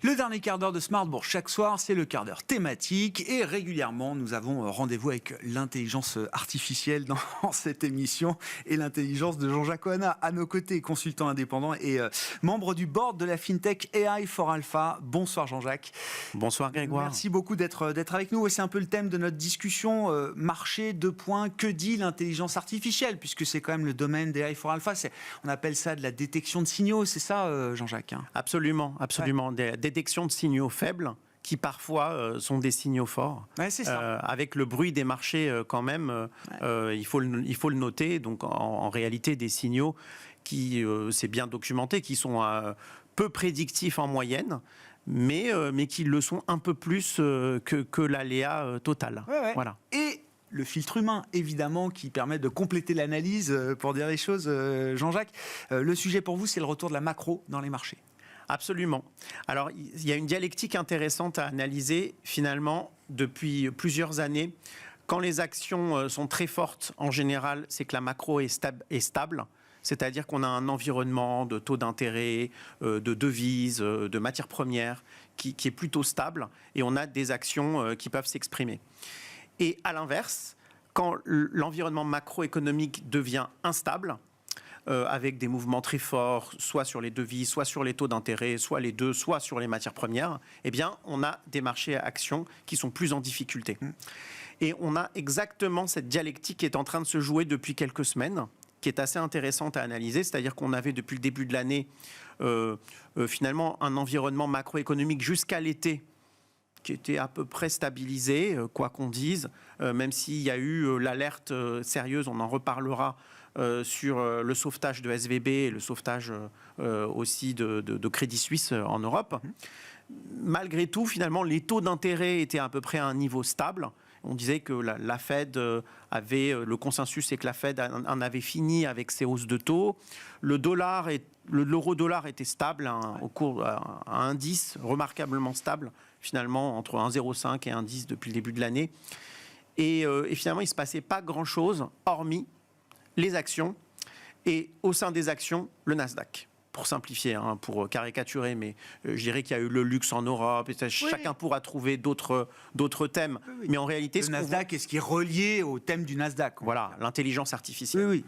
Le dernier quart d'heure de Smart Bourse chaque soir, c'est le quart d'heure thématique et régulièrement, nous avons rendez-vous avec l'intelligence artificielle dans cette émission et l'intelligence de Jean-Jacques Ohana à nos côtés, consultant indépendant et membre du board de la FinTech AI for Alpha. Bonsoir Jean-Jacques. Bonsoir Grégoire. Merci beaucoup d'être avec nous et c'est un peu le thème de notre discussion. Marché, 2 points, que dit l'intelligence artificielle puisque c'est quand même le domaine d'AI for Alpha. On appelle ça de la détection de signaux, c'est ça Jean-Jacques? Absolument. Ouais. Des détection de signaux faibles qui parfois sont des signaux forts. Ouais, c'est ça. Avec le bruit des marchés quand même, il faut le noter. Donc en réalité des signaux qui, c'est bien documenté, qui sont peu prédictifs en moyenne, mais qui le sont un peu plus que l'aléa total. Ouais. Voilà. Et le filtre humain, évidemment, qui permet de compléter l'analyse pour dire les choses. Jean-Jacques, le sujet pour vous, c'est le retour de la macro dans les marchés. Absolument. Alors, il y a une dialectique intéressante à analyser, finalement, depuis plusieurs années. Quand les actions sont très fortes, en général, c'est que la macro est stable. C'est-à-dire qu'on a un environnement de taux d'intérêt, de devises, de matières premières qui est plutôt stable. Et on a des actions qui peuvent s'exprimer. Et à l'inverse, quand l'environnement macroéconomique devient instable, avec des mouvements très forts, soit sur les devises, soit sur les taux d'intérêt, soit les deux, soit sur les matières premières, eh bien, on a des marchés à actions qui sont plus en difficulté. Et on a exactement cette dialectique qui est en train de se jouer depuis quelques semaines, qui est assez intéressante à analyser, c'est-à-dire qu'on avait depuis le début de l'année, finalement, un environnement macroéconomique jusqu'à l'été, qui était à peu près stabilisé, quoi qu'on dise, même s'il y a eu l'alerte sérieuse, on en reparlera, sur le sauvetage de SVB et le sauvetage aussi de Crédit Suisse en Europe. Malgré tout, finalement, les taux d'intérêt étaient à peu près à un niveau stable. On disait que la Fed avait, le consensus c'est que la Fed en avait fini avec ses hausses de taux. L'euro-dollar était stable au cours à 1,10, remarquablement stable, finalement, entre 1,05 et 1,10 depuis le début de l'année. Et finalement, il ne se passait pas grand-chose, hormis les actions, et au sein des actions, le Nasdaq. Pour simplifier, pour caricaturer, mais je dirais qu'il y a eu le luxe en Europe, et chacun pourra trouver d'autres thèmes. Oui. Mais en réalité, le Nasdaq est ce qui est relié au thème du Nasdaq. Voilà, l'intelligence artificielle. Oui.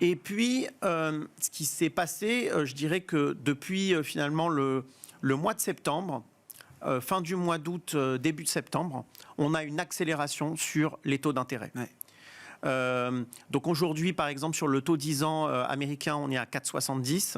Et puis, ce qui s'est passé, je dirais que depuis finalement le mois de septembre, fin du mois d'août, début de septembre, on a une accélération sur les taux d'intérêt. Ouais. Donc aujourd'hui, par exemple, sur le taux 10 ans américain, on est à 4,70.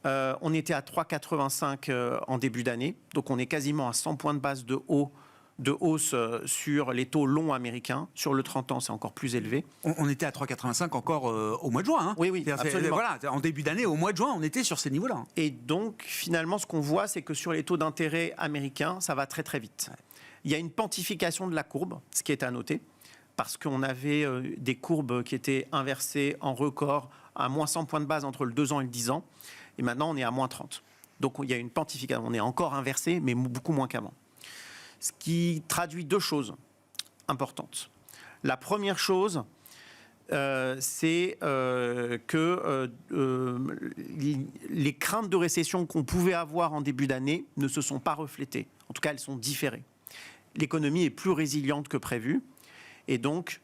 On était à 3,85 en début d'année. Donc on est quasiment à 100 points de base de hausse sur les taux longs américains. Sur le 30 ans, c'est encore plus élevé. On était à 3,85 encore au mois de juin. Oui, absolument. Voilà, en début d'année, au mois de juin, on était sur ces niveaux-là. Et donc, finalement, ce qu'on voit, c'est que sur les taux d'intérêt américains, ça va très, très vite. Ouais. Il y a une pentification de la courbe, ce qui est à noter, parce qu'on avait des courbes qui étaient inversées en record à moins 100 points de base entre le 2 ans et le 10 ans. Et maintenant, on est à moins 30. Donc, il y a une pentification. On est encore inversé, mais beaucoup moins qu'avant. Ce qui traduit 2 choses importantes. La première chose, c'est que les craintes de récession qu'on pouvait avoir en début d'année ne se sont pas reflétées. En tout cas, elles sont différées. L'économie est plus résiliente que prévu. Et donc,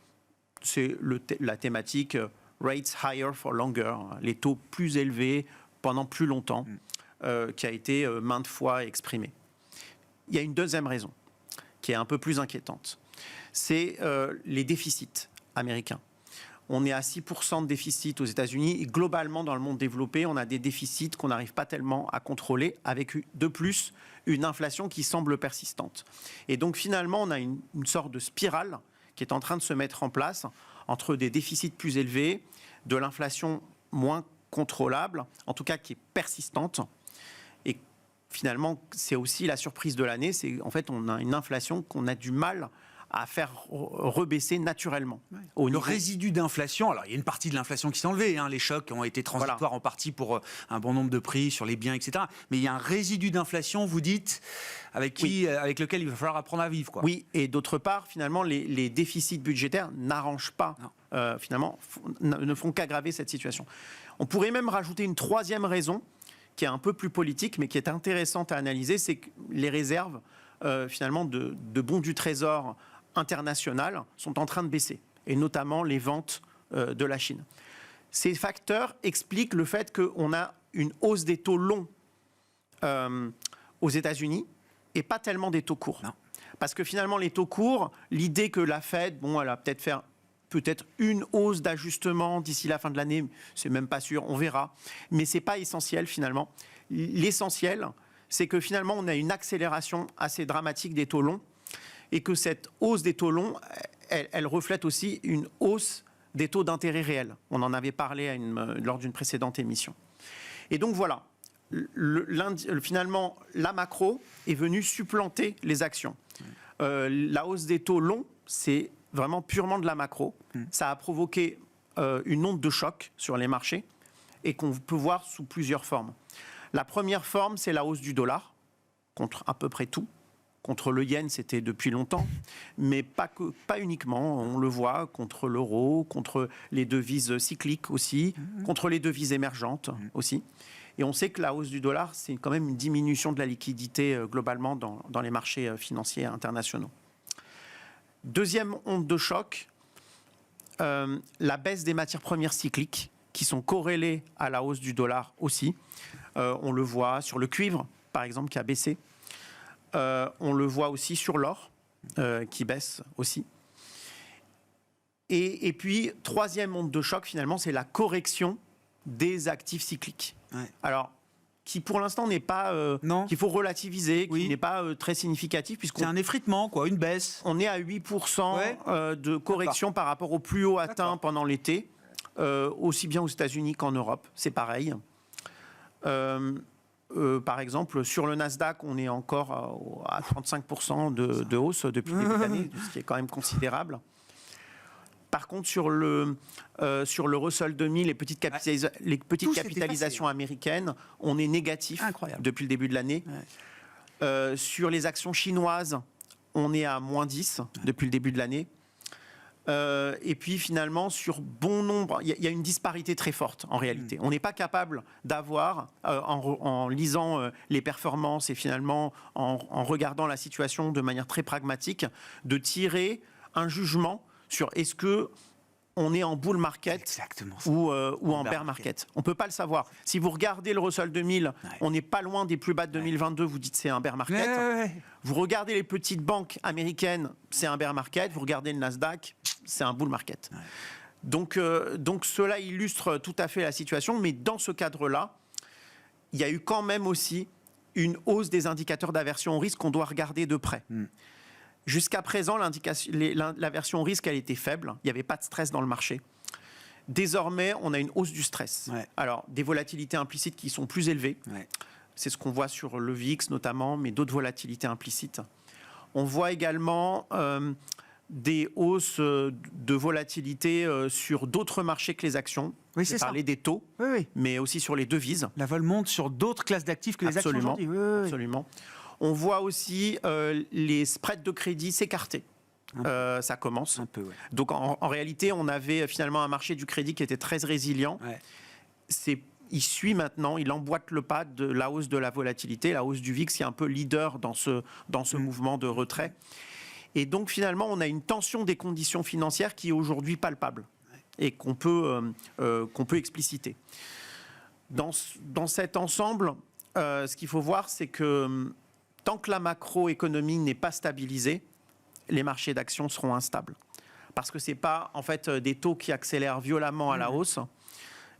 c'est la thématique rates higher for longer, les taux plus élevés pendant plus longtemps, qui a été maintes fois exprimée. Il y a une deuxième raison qui est un peu plus inquiétante. C'est les déficits américains. On est à 6% de déficit aux États-Unis et globalement dans le monde développé, on a des déficits qu'on n'arrive pas tellement à contrôler avec de plus une inflation qui semble persistante. Et donc finalement, on a une sorte de spirale qui est en train de se mettre en place entre des déficits plus élevés, de l'inflation moins contrôlable, en tout cas qui est persistante. Et finalement, c'est aussi la surprise de l'année, c'est en fait on a une inflation qu'on a du mal à faire rebaisser naturellement. Ouais. Le résidu d'inflation, alors il y a une partie de l'inflation qui s'est enlevée, les chocs ont été transitoires en partie pour un bon nombre de prix sur les biens, etc. Mais il y a un résidu d'inflation, vous dites, avec lequel il va falloir apprendre à vivre, quoi. Oui, et d'autre part, finalement, les déficits budgétaires n'arrangent pas, finalement, ne font qu'aggraver cette situation. On pourrait même rajouter une troisième raison, qui est un peu plus politique, mais qui est intéressante à analyser, c'est que les réserves finalement de bons du Trésor international sont en train de baisser, et notamment les ventes de la Chine. Ces facteurs expliquent le fait qu'on a une hausse des taux longs aux États-Unis et pas tellement des taux courts. Non. Parce que finalement, les taux courts, l'idée que la Fed, elle va peut-être faire une hausse d'ajustement d'ici la fin de l'année, c'est même pas sûr, on verra. Mais c'est pas essentiel finalement. L'essentiel, c'est que finalement, on a une accélération assez dramatique des taux longs et que cette hausse des taux longs, elle reflète aussi une hausse des taux d'intérêt réels. On en avait parlé lors d'une précédente émission. Et donc voilà, finalement, la macro est venue supplanter les actions. La hausse des taux longs, c'est vraiment purement de la macro. Ça a provoqué une onde de choc sur les marchés et qu'on peut voir sous plusieurs formes. La première forme, c'est la hausse du dollar contre à peu près tout. Contre le yen, c'était depuis longtemps, mais pas uniquement. On le voit contre l'euro, contre les devises cycliques aussi, contre les devises émergentes aussi. Et on sait que la hausse du dollar, c'est quand même une diminution de la liquidité globalement dans les marchés financiers internationaux. Deuxième onde de choc, la baisse des matières premières cycliques qui sont corrélées à la hausse du dollar aussi. On le voit sur le cuivre, par exemple, qui a baissé. On le voit aussi sur l'or, qui baisse aussi. Et puis, troisième onde de choc, finalement, c'est la correction des actifs cycliques. Ouais. Alors, qui pour l'instant n'est pas, qu'il faut relativiser, qui n'est pas très significatif. C'est un effritement, quoi, une baisse. On est à 8% de correction par rapport au plus haut atteint pendant l'été, aussi bien aux États-Unis qu'en Europe, c'est pareil. Par exemple, sur le Nasdaq, on est encore à 35% de hausse depuis le début de l'année, ce qui est quand même considérable. Par contre, sur le Russell 2000, les petites capitalisations américaines, on est négatif depuis le début de l'année. Ouais. Sur les actions chinoises, on est à moins 10 depuis le début de l'année. Et puis finalement, sur bon nombre, il y a une disparité très forte en réalité. On n'est pas capable d'avoir, en lisant les performances et finalement en regardant la situation de manière très pragmatique, de tirer un jugement sur est-ce que on est en bull market ou en bear market. On ne peut pas le savoir. Si vous regardez le Russell 2000, on n'est pas loin des plus bas de 2022, vous dites c'est un bear market. Vous regardez les petites banques américaines, c'est un bear market. Vous regardez le Nasdaq, c'est un bull market. Donc cela illustre tout à fait la situation, mais dans ce cadre-là, il y a eu quand même aussi une hausse des indicateurs d'aversion au risque qu'on doit regarder de près. Jusqu'à présent, l'aversion au risque, elle était faible. Il n'y avait pas de stress dans le marché. Désormais, on a une hausse du stress. Ouais. Alors, des volatilités implicites qui sont plus élevées. Ouais. C'est ce qu'on voit sur le VIX notamment, mais d'autres volatilités implicites. On voit également des hausses de volatilité sur d'autres marchés que les actions. Oui, c'est ça. Parler des taux, mais aussi sur les devises. La vol monte sur d'autres classes d'actifs que les actions aujourd'hui. Absolument. On voit aussi les spreads de crédit s'écarter. Ça commence. Un peu, ouais. Donc en réalité, on avait finalement un marché du crédit qui était très résilient. Ouais. Il suit maintenant, il emboîte le pas de la hausse de la volatilité, la hausse du VIX qui est un peu leader dans ce mouvement de retrait. Et donc finalement, on a une tension des conditions financières qui est aujourd'hui palpable et qu'on peut expliciter. Dans cet ensemble, ce qu'il faut voir, c'est que tant que la macroéconomie n'est pas stabilisée, les marchés d'actions seront instables. Parce que ce n'est pas en fait des taux qui accélèrent violemment à la hausse,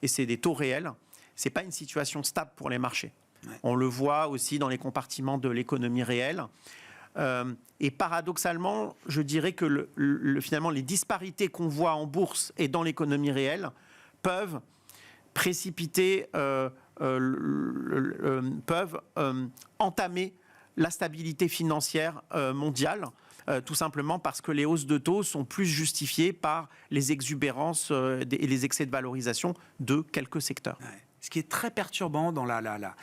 et c'est des taux réels. Ce n'est pas une situation stable pour les marchés. Ouais. On le voit aussi dans les compartiments de l'économie réelle. Et paradoxalement, je dirais que finalement, les disparités qu'on voit en bourse et dans l'économie réelle peuvent précipiter, peuvent entamer la stabilité financière mondiale, tout simplement parce que les hausses de taux sont plus justifiées par les exubérances et les excès de valorisation de quelques secteurs. Ouais. Ce qui est très perturbant dans la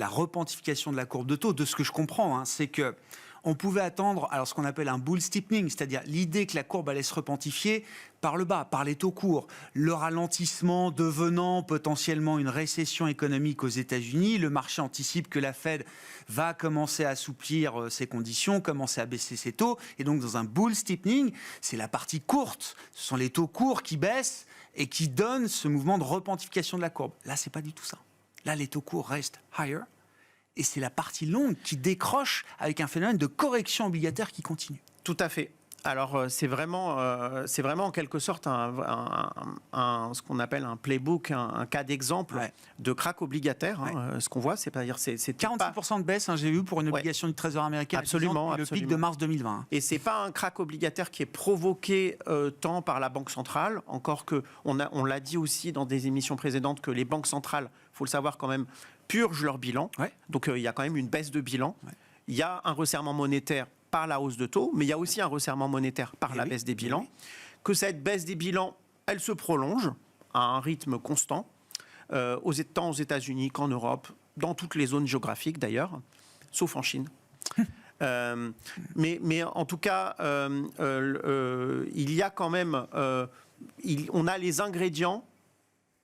repentification de la courbe de taux, de ce que je comprends, c'est que on pouvait attendre alors ce qu'on appelle un bull steepening, c'est-à-dire l'idée que la courbe allait se repentifier par le bas, par les taux courts, le ralentissement devenant potentiellement une récession économique aux États-Unis. Le marché anticipe que la Fed va commencer à assouplir ses conditions, commencer à baisser ses taux. Et donc, dans un bull steepening, c'est la partie courte. Ce sont les taux courts qui baissent et qui donnent ce mouvement de repentification de la courbe. Là, c'est pas du tout ça. Là, les taux courts restent higher. Et c'est la partie longue qui décroche avec un phénomène de correction obligataire qui continue. Tout à fait. Alors, c'est vraiment en quelque sorte ce qu'on appelle un playbook, un cas d'exemple de krach obligataire. Ce qu'on voit, c'est-à-dire c'est 46% de baisse, j'ai vu, pour une obligation du Trésor américain. Absolument, le pic de mars 2020. Et c'est pas un krach obligataire qui est provoqué tant par la Banque centrale, encore que on l'a dit aussi dans des émissions précédentes que les banques centrales, faut le savoir quand même, purgent leur bilan. Donc il y a quand même une baisse de bilan. Il y a un resserrement monétaire par la hausse de taux, mais il y a aussi un resserrement monétaire par la baisse des bilans. Que cette baisse des bilans, elle se prolonge à un rythme constant, tant aux États-Unis qu'en Europe, dans toutes les zones géographiques d'ailleurs, sauf en Chine. Mais en tout cas, il y a quand même, on a les ingrédients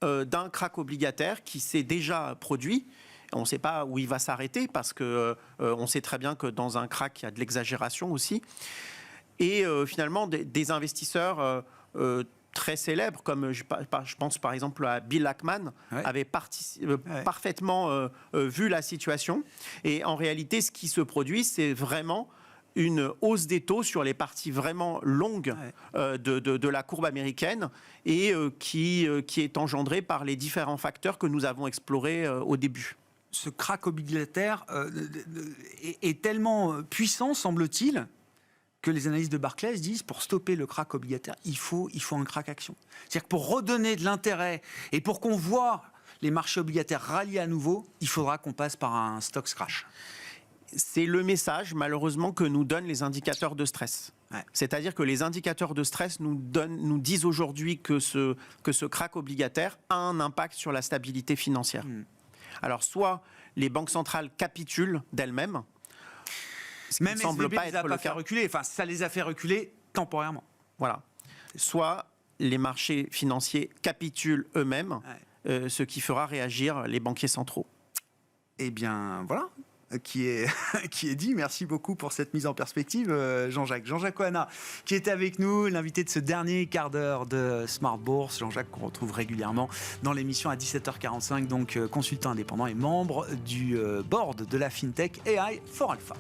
d'un krach obligataire qui s'est déjà produit. On ne sait pas où il va s'arrêter parce qu'on sait très bien que dans un krach, il y a de l'exagération aussi. Et finalement, des investisseurs très célèbres, comme je pense par exemple à Bill Ackman, avaient parfaitement vu la situation. Et en réalité, ce qui se produit, c'est vraiment une hausse des taux sur les parties vraiment longues de la courbe américaine et qui est engendrée par les différents facteurs que nous avons explorés au début. Ce krach obligataire est tellement puissant, semble-t-il, que les analystes de Barclays disent pour stopper le krach obligataire, il faut un krach action. C'est-à-dire que pour redonner de l'intérêt et pour qu'on voit les marchés obligataires rallier à nouveau, il faudra qu'on passe par un stocks crash. C'est le message, malheureusement, que nous donnent les indicateurs de stress. C'est-à-dire que les indicateurs de stress nous disent aujourd'hui que ce krach obligataire a un impact sur la stabilité financière. Alors, soit les banques centrales capitulent d'elles-mêmes, ce qui ne semble pas être le cas. Reculer. Enfin, ça les a fait reculer temporairement. Voilà. Soit les marchés financiers capitulent eux-mêmes, ce qui fera réagir les banquiers centraux. Eh bien, voilà. Qui est dit. Merci beaucoup pour cette mise en perspective, Jean-Jacques. Jean-Jacques Oana, qui était avec nous, l'invité de ce dernier quart d'heure de Smart Bourse. Jean-Jacques, qu'on retrouve régulièrement dans l'émission à 17h45, donc consultant indépendant et membre du board de la FinTech AI for Alpha.